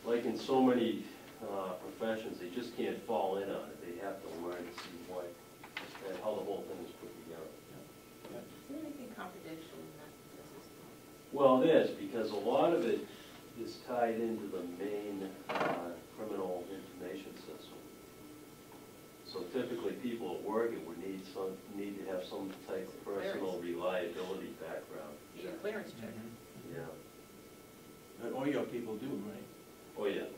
like in so many professions, they just can't fall in on it. They have to learn to see what, how the whole thing is put together. Is there anything confidential in that system? Well, it is, because a lot of it is tied into the main criminal information system. So typically, people at work would need to have some type of personal reliability background. Yeah, clearance check. Yeah. But all your people do, right? Oh, yeah.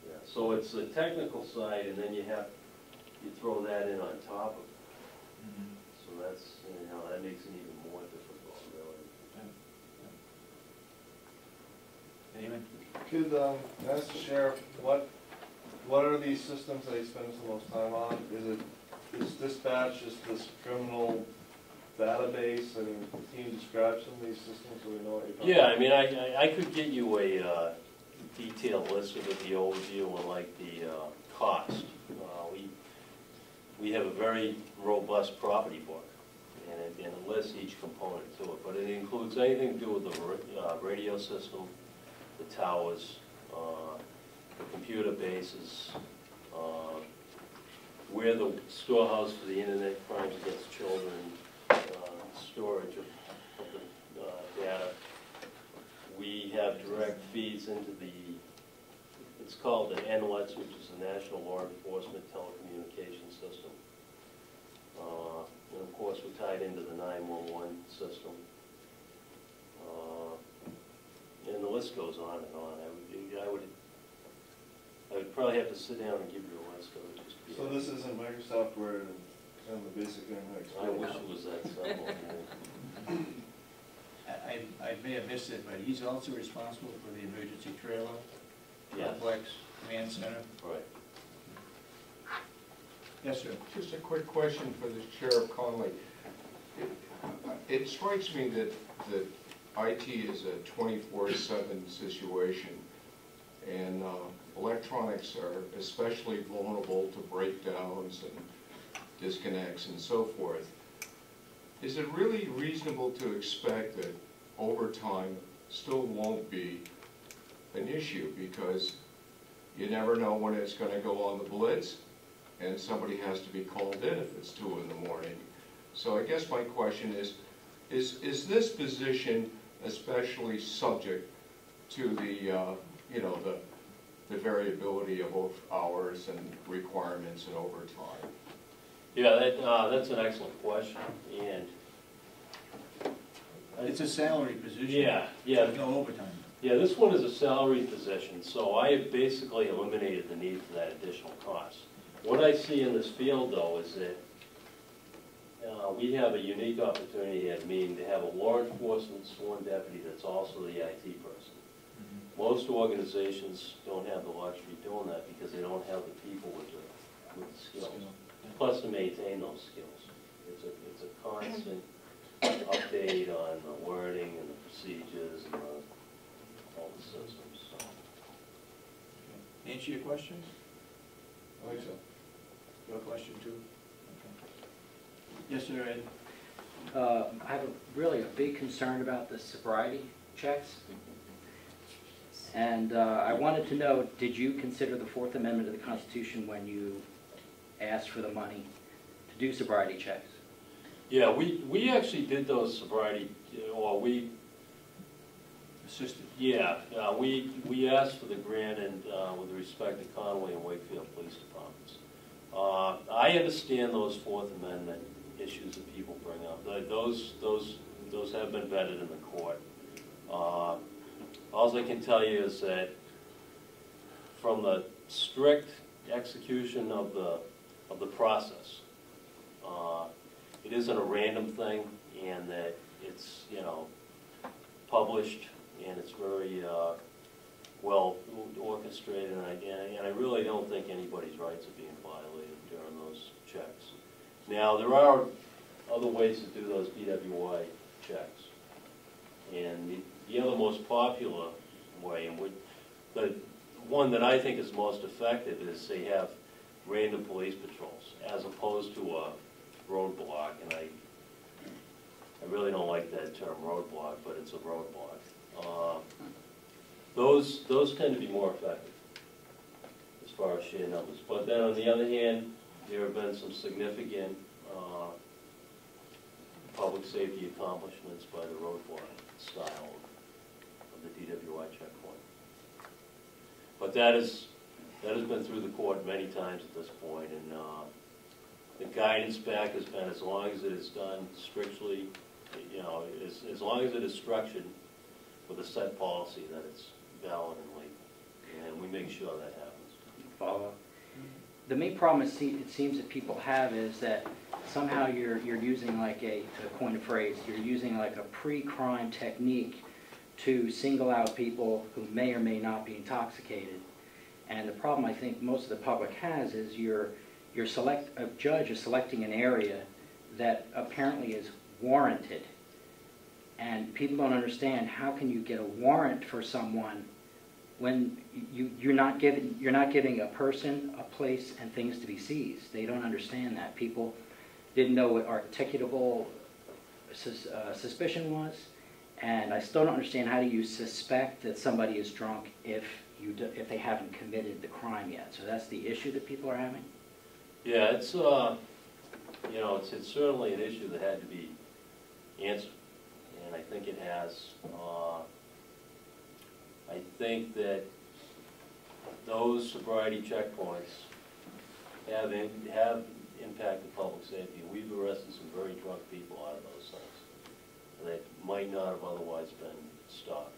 Yeah. So it's the technical side, and then you throw that in on top of it. So that's, you know, that makes it even more difficult, really. Damon? Could ask the sheriff what are these systems that he spends the most time on? Is dispatch just this criminal database? I mean, can you describe some of these systems so we know what you're talking Yeah, about? I mean, I could get you a detailed list of it, the overview, and like the cost. We have a very robust property book, and it lists each component to it, but it includes anything to do with the radio system, the towers, the computer bases, where the storehouse for the internet crimes against children, storage of the data. We have direct feeds into it's called the NLETS, which is the National Law Enforcement Telecommunications System. And of course, we're tied into the 911 system. And the list goes on and on. I would probably have to sit down and give you a list of it. So this isn't Microsoft Word and kind of the basic Internet I Explorer? wish it was that simple. I may have missed it, but he's also responsible for the emergency trailer, Yes. complex, command center. Right. Yes, sir. Just a quick question for the Sheriff Conley. It strikes me that IT is a 24/7 situation, and electronics are especially vulnerable to breakdowns and disconnects and so forth. Is it really reasonable to expect that overtime still won't be an issue, because you never know when it's going to go on the blitz, and somebody has to be called in if it's 2 in the morning. So I guess my question is this position especially subject to the the variability of hours and requirements and overtime? Yeah, that's an excellent question, and It's a salary position. Yeah. There's no overtime. Yeah, this one is a salaried position, so I have basically eliminated the need for that additional cost. What I see in this field, though, is that we have a unique opportunity at Mean to have a law enforcement sworn deputy that's also the IT person. Most organizations don't have the luxury of doing that because they don't have the people with the skills, plus to maintain those skills. It's a constant update on the learning and the procedures and all the systems. So. Answer your question? I think so. Your question too? Okay. Yes, sir, Ed? I have really a big concern about the sobriety checks. And I wanted to know, did you consider the Fourth Amendment of the Constitution when you asked for the money to do sobriety checks? Yeah, we actually did those sobriety, or we Assisted. Yeah, we asked for the grant and with respect to Conway and Wakefield Police Departments. I understand those Fourth Amendment issues that people bring up. Those have been vetted in the court. All I can tell you is that from the strict execution of the process, it isn't a random thing, and that it's published. And it's very well orchestrated, and I really don't think anybody's rights are being violated during those checks. Now, there are other ways to do those BWI checks, and the other most popular way, and the one that I think is most effective, is they have random police patrols, as opposed to a roadblock, and I really don't like that term roadblock, but it's a roadblock. Those tend to be more effective. far as sheer numbers. But then on the other hand, there have been some significant public safety accomplishments by the roadblock style of the DWI checkpoint. But that has been through the court many times at this point, and the guidance back has been as long as it is done strictly, you know, as long as it is structured with a set policy, that it's valid and legal, and we make sure that happens. Follow up. The main problem it seems that people have is that somehow you're using like to coin a phrase, you're using like a pre-crime technique to single out people who may or may not be intoxicated. And the problem I think most of the public has is a judge is selecting an area that apparently is warranted. And people don't understand, how can you get a warrant for someone when you're not giving a person, a place, and things to be seized? They don't understand that. People didn't know what articulable suspicion was, and I still don't understand, how do you suspect that somebody is drunk if they haven't committed the crime yet? So that's the issue that people are having? Yeah, it's you know, it's certainly an issue that had to be answered, and I think it has. I think that those sobriety checkpoints have impacted public safety. We've arrested some very drunk people out of those things that might not have otherwise been stopped.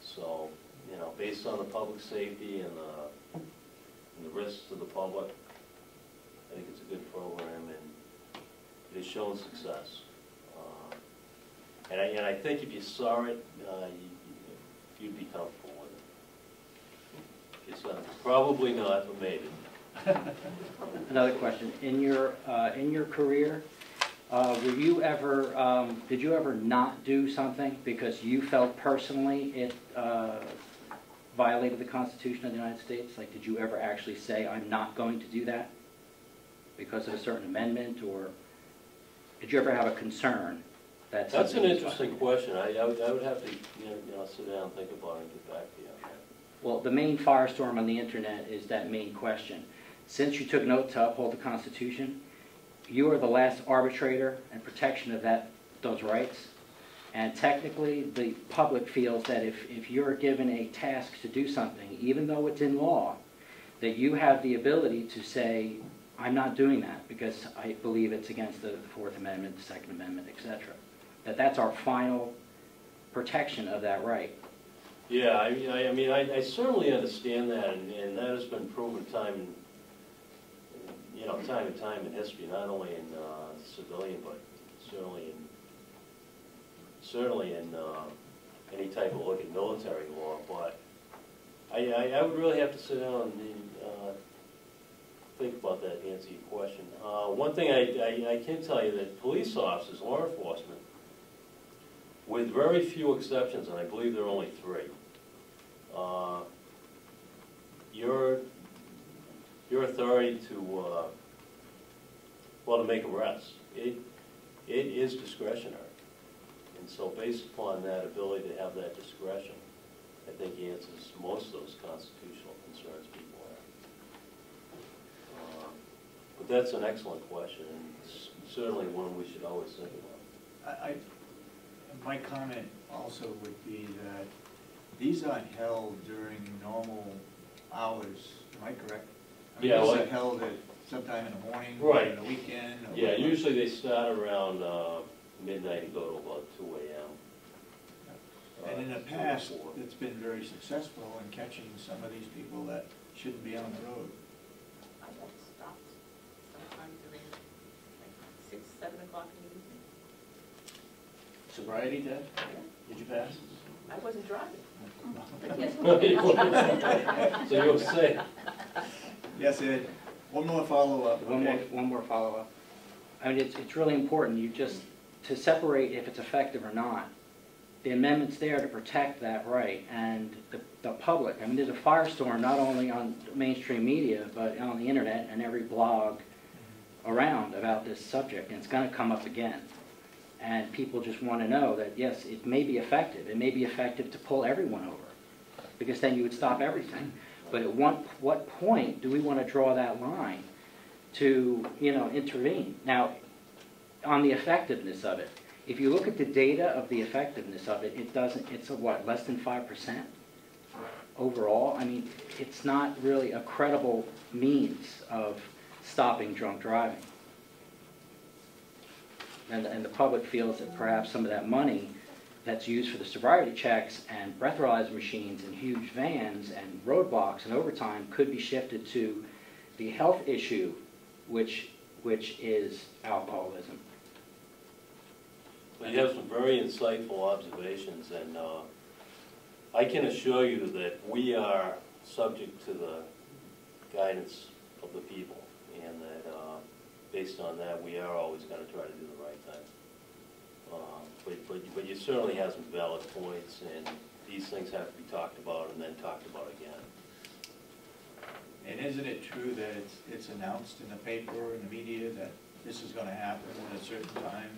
So, you know, based on the public safety and the risks to the public, I think it's a good program, and it has shown success. And I think if you saw it, you'd be comfortable with it. If you saw it. Probably not, but maybe. Another question. In your career, did you ever not do something because you felt personally it violated the Constitution of the United States? Like, did you ever actually say, I'm not going to do that because of a certain amendment, or did you ever have a concern? That's an interesting question. I would have to sit down and think about it and get back to you on that. Well, the main firestorm on the internet is that main question. Since you took an oath to uphold the Constitution, you are the last arbitrator and protection of those rights. And technically, the public feels that if you're given a task to do something, even though it's in law, that you have the ability to say, I'm not doing that because I believe it's against the Fourth Amendment, the Second Amendment, etc. That's our final protection of that right. Yeah, I mean, I certainly understand that, and that has been proven time and time in history, not only in civilian, but certainly in any type of look at military law. But I would really have to sit down and think about that and answer your question. One thing I can tell you that police officers, law enforcement, with very few exceptions, and I believe there are only 3, your authority to make arrests, it is discretionary. And so based upon that ability to have that discretion, I think he answers most of those constitutional concerns people have. But that's an excellent question, and it's certainly one we should always think about. My comment also would be that these aren't held during normal hours, am I correct? I mean, Yeah, these well, are held at sometime in the morning, right, or on the weekend? Or yeah, whatever. usually they start around midnight and go to about 2 a.m. And in the past, it's been very successful in catching some of these people that shouldn't be on the road. I got stopped sometimes around like 6, 7 o'clock in the evening. Sobriety test? Did you pass? I wasn't driving. So you'll say. Yes, Ed. One more follow-up. One more follow-up. I mean, it's really important, to separate if it's effective or not. The amendment's there to protect that right, and the public. I mean, there's a firestorm not only on mainstream media, but on the internet and every blog around about this subject, and it's going to come up again. And people just want to know that, yes, it may be effective. It may be effective to pull everyone over, because then you would stop everything. But at what point do we want to draw that line to, intervene? Now, on the effectiveness of it, if you look at the data of the effectiveness of it, it's less than 5% overall? I mean, it's not really a credible means of stopping drunk driving. And the public feels that perhaps some of that money that's used for the sobriety checks and breathalyzer machines and huge vans and roadblocks and overtime could be shifted to the health issue, which is alcoholism. Well, you have some very insightful observations, and I can assure you that we are subject to the guidance of the people, and that based on that, we are always going to try to do the right thing. But you certainly have some valid points, and these things have to be talked about and then talked about again. And isn't it true that it's announced in the paper, in the media, that this is gonna happen at a certain time?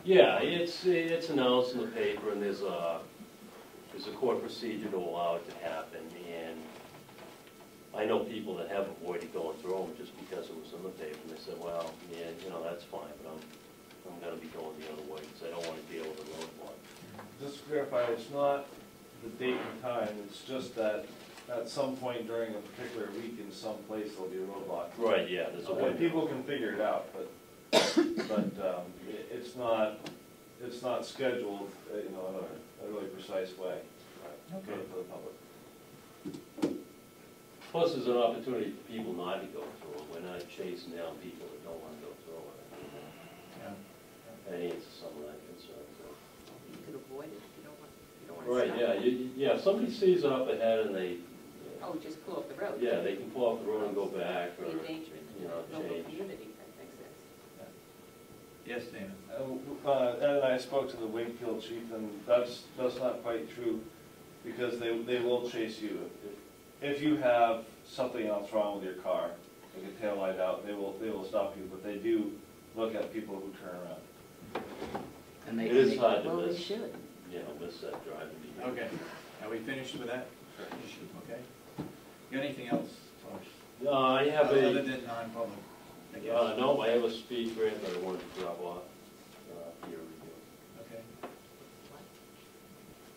Yeah, it's announced in the paper, and there's a court procedure to allow it to happen, and I know people that have avoided going through them just because it was in the paper, and they said, well, yeah, that's fine, but I'm gonna be going the other way, because I don't want to deal with a roadblock. Just to clarify, it's not the date and time, it's just that at some point during a particular week in some place there'll be a roadblock. Right, yeah, there's a Okay, way. people can figure it out, but it's not scheduled, in a really precise way for the public. Plus, there's an opportunity for people not to go through it. We're not chasing down people that don't want to go through it. Yeah. That answers some of that concern. You could avoid it if you don't want to Right, stop. yeah, if somebody sees it up ahead and they, Oh, just pull off the road. yeah, they can pull off the road and go back, or, Be endangering the local change. community, that makes sense. Yes, Dana? Ed and I spoke to the Wakefield chief, and that's not quite true, because they will chase you. If you have something else wrong with your car, like a tail light out, they will stop you, but they do look at people who turn around. And It is hard to Well, they miss, should. miss that driving behavior. Okay, are we finished with that issue, okay? Got anything else, folks? I have Other a, than non-public, I guess? no, I have a speed grant that I wanted to drop off for your review. Okay.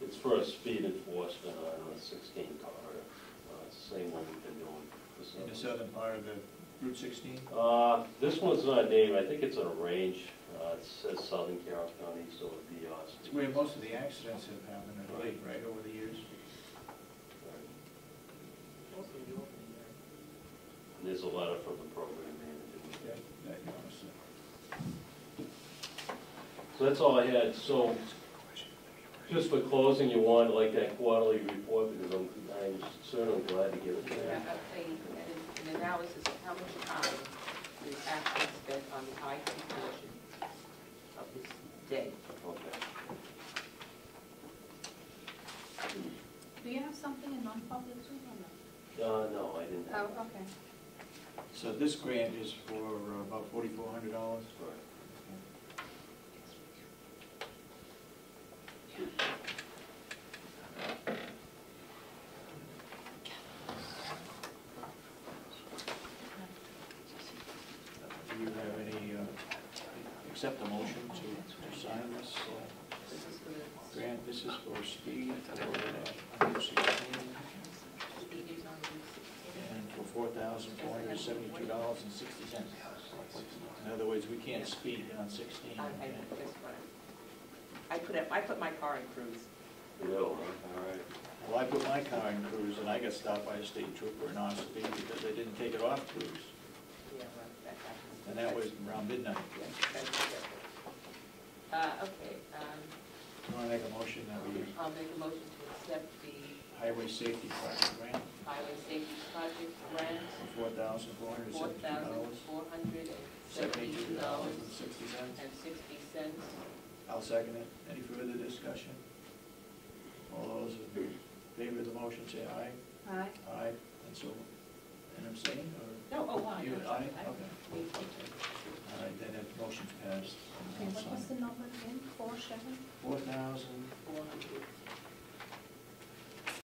It's for a speed enforcement on a 16 car. It's the same one we've been doing for In the some. southern part of the Route 16? This one's not named, I think it's on a range. It says Southern Carroll County, so it'd be It's where most of the accidents have happened, I think, right, over the years? Mostly the opening there. And there's a letter from the program manager. Yeah, that you want to say. So that's all I had. So just for closing, you wanted like that quarterly report, because I'm certainly glad to give it to you. An analysis of how much time is actually spent on the IT portion of this day. Okay. Do you have something in non-public too, or no? No, I didn't have Oh, okay. So this grant is for about $4,400? Do you have any, accept a motion to sign this This is for the grant? This is for speed, for Route 16, speeders on Route 16. and for $4,472.60. In other words, we can't speed on 16. I guess what? I put my car in cruise. All right. Well, I put my car in cruise, and I got stopped by a state trooper in off-speed because they didn't take it off cruise. Yeah, well, that happens. And that was around midnight. Yeah, that's good. Okay, You want to make a motion that we, I'll make a motion to accept the highway safety project grant highway safety project grant, for $4,472.60. I'll second it. Any further discussion? All those in favor of the motion say aye. Aye. Aye. And so, and abstain, or? No, oh, aye. You, aye? Okay. Me. All right, then that motion's passed. Okay, what was the number again? 47? 4,000. 400.